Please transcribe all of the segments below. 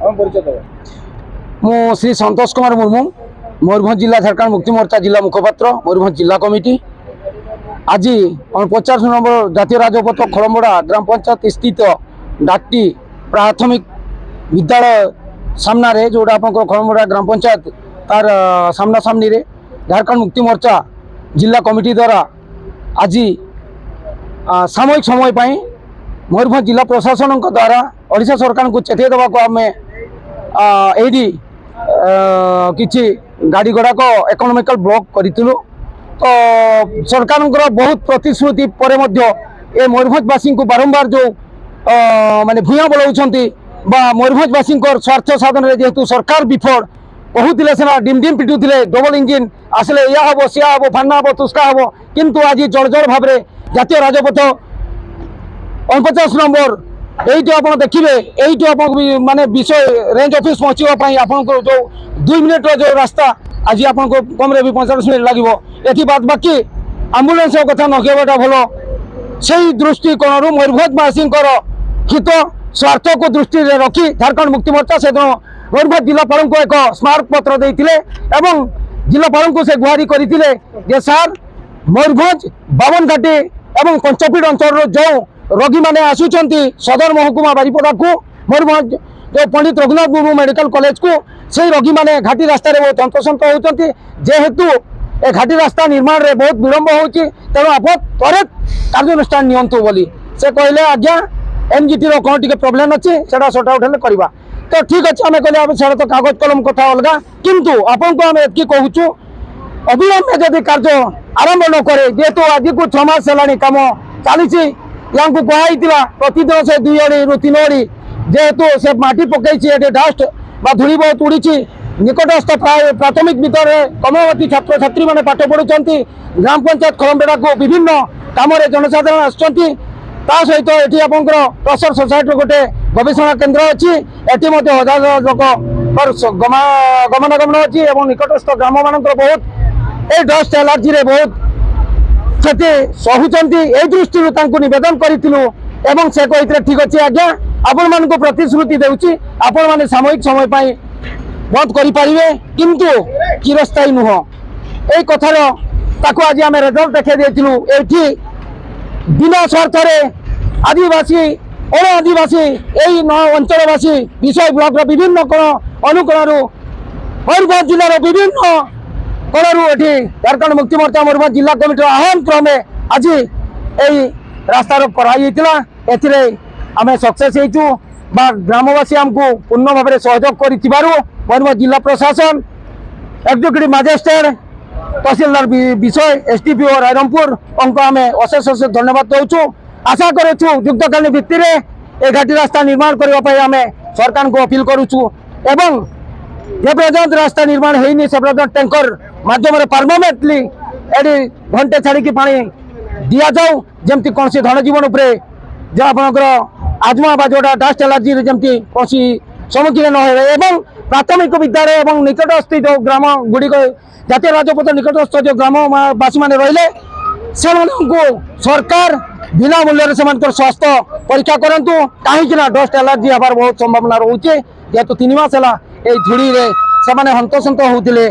मु श्री संतोष कुमार मुर्मू मयूरभंज जिला झारखंड मुक्ति मोर्चा जिला मुखपात्र मयूरभंज जिला कमिटी आज 50 नंबर जातीय राजपथ खड़मड़ा ग्राम पंचायत स्थित डाक्टी प्राथमिक विद्यालय सामने जोटा आप खड़मड़ा ग्राम पंचायत तार सामना सामनी रे झारखंड मुक्ति मोर्चा जिला कमिटी द्वारा आज सामयिक समय मयूरभंज जिला प्रशासन द्वारा ओडिशा सरकार को चेताई देवा आम ये किसी गाड़ी गुड़ाक इकोनॉमिकल ब्लॉक करूँ तो सरकार बहुत प्रतिश्रुति पर ए मयूरभंजवासी को बारंबार जो माने भूया बोलाउछंती मयूरभंजवासी स्वार्थ साधन जेहेतु सरकार विफल कहते सीना डिम डिम पिटुले डबल इंजिन आसले या हम सिया हम फाना हम तुस्का हम किंतु आज जड़ भाव में जातीय राजपथ 49 नंबर ये आप देखिए ये आप माने विषय रेंज ऑफिस पहुँचापी आपको जो 2 मिनिट जो रास्ता आज आपको कम भी 45 मिनिट लगे ये बात बाकी आम्बुलांस कथा न कहवाटा भल से दृष्टिकोण मयूरभंजवासी हित स्वार्थ को दृष्टि रखी झारखंड मुक्ति मोर्चा से मयूरभंज जिलापाल को एक स्मारक पत्र देते जिलापाल को से गुहारी करते सार मयूरभंज बावनघाटी और पंचपीठ अंचल जो रोगी मैंने आसुंच सदर महकुमा बारिपदा को मयूरभंज जो पंडित रघुनाथ मुर्मू मेडिकल कॉलेज को से रोगी मैंने घाटी रास्तार बहुत हंतसंत होती जेहेतु ए घाटी रास्ता निर्माण में बहुत विलंब हो तेणु आप त्वरित कार्यानुष्ठान नियंतु बोली से कहले आज्ञा एमजीटी कौन टी प्रोब्लेम अच्छे से सर्ट आउट हेल्ले करवा तो ठीक अच्छे आम कहले से तो कागज कलम कथा अलग किंतु आपन को आम एति कहूँ अविलंब जदि कार्य आरंभ न करे जेहेतु आज को 6 मास है कम चली या कहुई प्रतिदिन से 2 अड़ी 3 अड़ी जेहेतु से माटी पकई डस्ट धूली बहुत उड़ी निकटस्थ प्राथमिक विद्यालय कमलवती छात्र छात्री मैंने पाठ पढ़ुं ग्राम पंचायत खलमबेड़ा को विभिन्न कम जनसाधारण आसुँच सहित ये आप प्रसर सोसाइटी गोटे गवेषणा केन्द्र अच्छी एटी हजार लोक गमनागमन अच्छी और निकटस्थ ग्राम मान बहुत ये डस्ट एलर्जी रे बहुत क्षति सहूचंती ए दृष्टि नवेदन करूँ से कहते ठीक अच्छे आज्ञा आपण मान प्रतिश्रुति देउची आपण माने सामयिक समय बंद करें किंतु चिरस्थायी नुह यही कथार ताको आज आम रेजल्ट देखे देलु ये बिना स्वार्थ आदिवासी अण आदिवासी यही अंचलवासी विषय ब्लॉक विभिन्न अनुकूल मयूरभंज जिलार विभिन्न कणु ये झारखंड मुक्ति मोर्चा मयूरभंज जिला कमिटी आह्वान क्रमे आज यही रास्तार कराई आम सक्सेस हो ग्रामवासी आमको पूर्ण भाव में सहयोग कर जिला प्रशासन एक्जिक्यूटिव मजिस्ट्रेट तहसीलदार विषय एसडीपीओ रायरंगपुर उनको आम अशेष अशेष धन्यवाद दूँ आशा करूँ युद्धकालीन भित्ति में घाटी रास्ता निर्माण करने आम सरकार को अपील करुचु एवं जे पर्यंत रास्ता निर्माण होनी से पर्यंत टैंकर माध्यम परमानेंटली ये घंटे छाड़ी पानी दि जाऊ जमती कौन धनजीवन उपरे जो आपंकर आजमा जोटा डस्ट एलर्जी जमती कौन सम्मुखीन न हो प्राथमिक विद्यालय और निकटस्थ जो ग्राम गुड़िक जातीय राजपथ निकटस्थ जो ग्रामवासी मैंने रही से सरकार बिना मूल्य से स्वास्थ्य परीक्षा करूँ कहीं डस्ट एलर्जी हबार बहुत संभावना रोचे जेहेतु 3 मास है धूड़ी से हंतसंत होते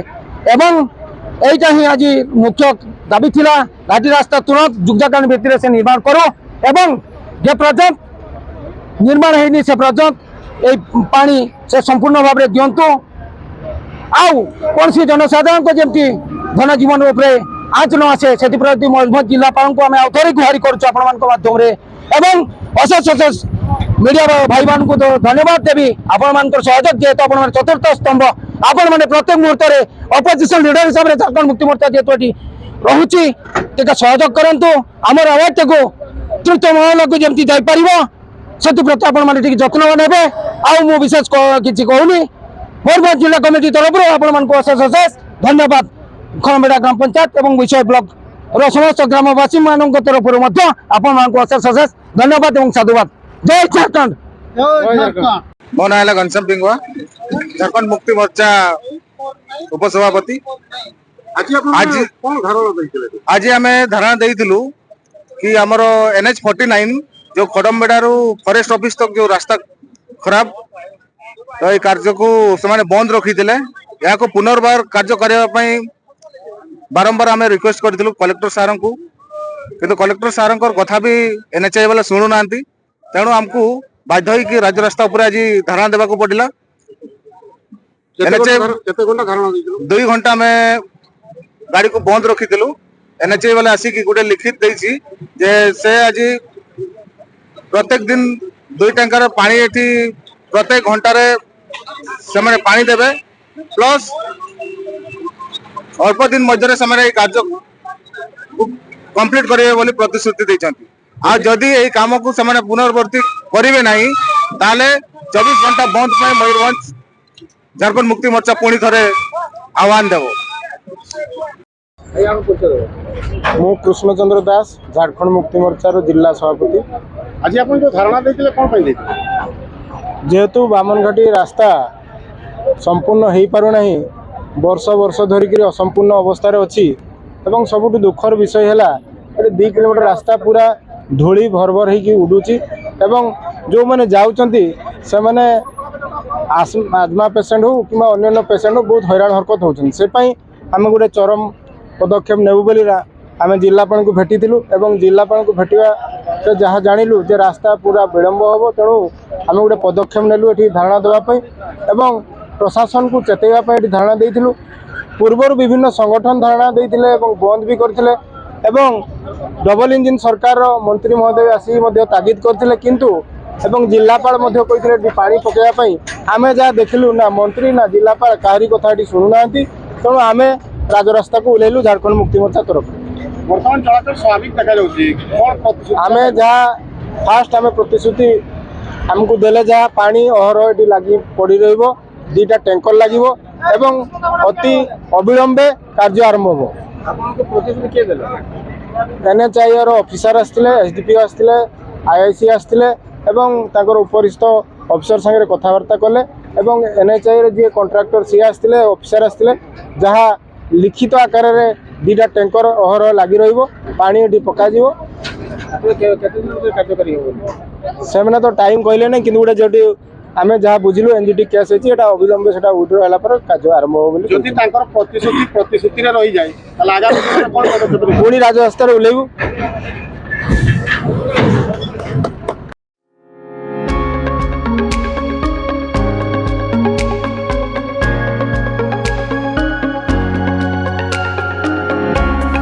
यहीटा ही आज मुख्य दाबी थिला घाटी रास्ता तुरंत युद्धकालीन भित्ति से निर्माण करो एवं जे पर्यंत निर्माण होनी से पर्यंत ये पानी से संपूर्ण भाव में दिंतु आउ कौन सी जनसाधारण को जमती धनजीवन उपरे आँच न आसे से मयूरभंज जिलापाल को आम आउे गुहारी करमाध्यम एवं अशेष अशेष मीडिया भाई मान को धन्यवाद देवी आपण सहयोग जेहेतु आप चतुर्थ स्तंभ आपण मैंने प्रत्येक मुहूर्त में अपोजिशन लीडर हिसाब से झारखंड मुक्ति मोर्चा जेहेतु ये रोचे सहयोग करूँ आमर आवाज को तृतीय महल को जमी जापर से प्रति आप जत्नवान हे आउ विशेष किसी कहूनी मयूरभंज जिला कमिटी तरफ आपण अशेष अशेष धन्यवाद खलमबेड़ा ग्राम पंचायत और विषय ब्लॉक समस्त ग्रामवासी मान तरफ आपण अशेष अशेष धन्यवाद और साधुवाद जय झारखंड मो ना घनश्याम पिंगुआ झारखंड मुक्ति मोर्चा उपसभापति आज आम धारणा देलु कि आमर NH 49 जो खड़मबेड़ा फॉरेस्ट ऑफिस तक जो रास्ता खराब तो ये कार्य को से बंद रखी या पुनर्बार कार्य करने बारंबार आम रिक्वेस्ट करूँ कलेक्टर सार को किंतु कलेक्टर सार कथा भी एनएचआई वाला शुणु ना तेणु आमको बाध्य होगी राज्य रास्ता उपर आज धारणा देवा पड़ा एनएचआई 2 घंटा आम गाड़ी को बंद रखी एनएचआई वाले आसिक गोटे लिखित देछि जे से आज प्रत्येक दिन 2 टैंकर पानी एठी प्रत्येक घंटार से पानी देवे प्लस अल्प दिन मध्य से कार्य कंप्लीट करेंगे बोली प्रतिश्रुति देछंती आ जदि यही काम को से पुनर्वर्ती करेंगे नहीं ताले 24 घंटा बंद पर मयूरभंज झारखंड मुक्ति मोर्चा पुणी थे आह्वान देव मु कृष्णचंद्र दास झारखंड मुक्ति मोर्चार जिला सभापति। आज आप जो धारणा देते कौन पाई जेहेतु बामनघाटी रास्ता संपूर्ण हो पारुना वर्ष वर्ष धरिक असंपूर्ण अवस्था अच्छी एवं सबुठ दुखर विषय है 2 किलोमीटर रास्ता पूरा धूली भरभर हो उड़ूची एवं जो मैंने जाऊँच से मैंने आजमा पेसेंट हो कि अन्य पेसेंट हो बहुत हैरान हरकत होती से आम गोटे चरम पदक्षेप नेबू बोली आम जिलापाल को भेटीलु एवं जिलापाल को भेटा से जहाँ जानिलु जे रास्ता पूरा विलंब हम तेणु आम गोटे पदक्षेप नेलु ये धारणा देवाई एवं प्रशासन को चेतवा ये धारणा देलु पूर्वर विभिन्न संगठन धारणा देते बंद भी करते एवं डबल इंजिन सरकार मंत्री महोदय आसिक तागिद करते किंतु एवं जिलापाल कहते पानी पकड़ाई आम जहाँ देखिलु ना मंत्री ना जिलापाल कहारी कथा शुणुना तेणु आम राजरास्ता को ओह्लैलु झारखंड मुक्ति मोर्चा तरफ बर्तमान चलाचल स्वाभाविक देखा आम जहाँ फास्ट आम प्रतिश्रुति आमको देले जहाँ पानी अहरह ये लगी पड़ी रहा टैंकर लगे एवं अति अविलंबे कार्य आरंभ हो एनएचआई ऑफिसर आसते एसडीपीओ आसते आईआईसी आसते उपरिस्थ ऑफिसर संगे कथबार्ता कले एवं एनएचआई जी कंट्राक्टर सी आसते ऑफिसर आसते जहाँ लिखित आकार में 2टा टैंकर अहरह लगी पानी ये पकाज से तो टाइम कहले ना कि गोटे जो आम जहाँ बुझिलु एनजीटी केस होती है अविलंब से विड्रो है कार्य आरंभ हो प्रतिश्रुति रही जाए पुणी राजरास्ता ओह्लैबु।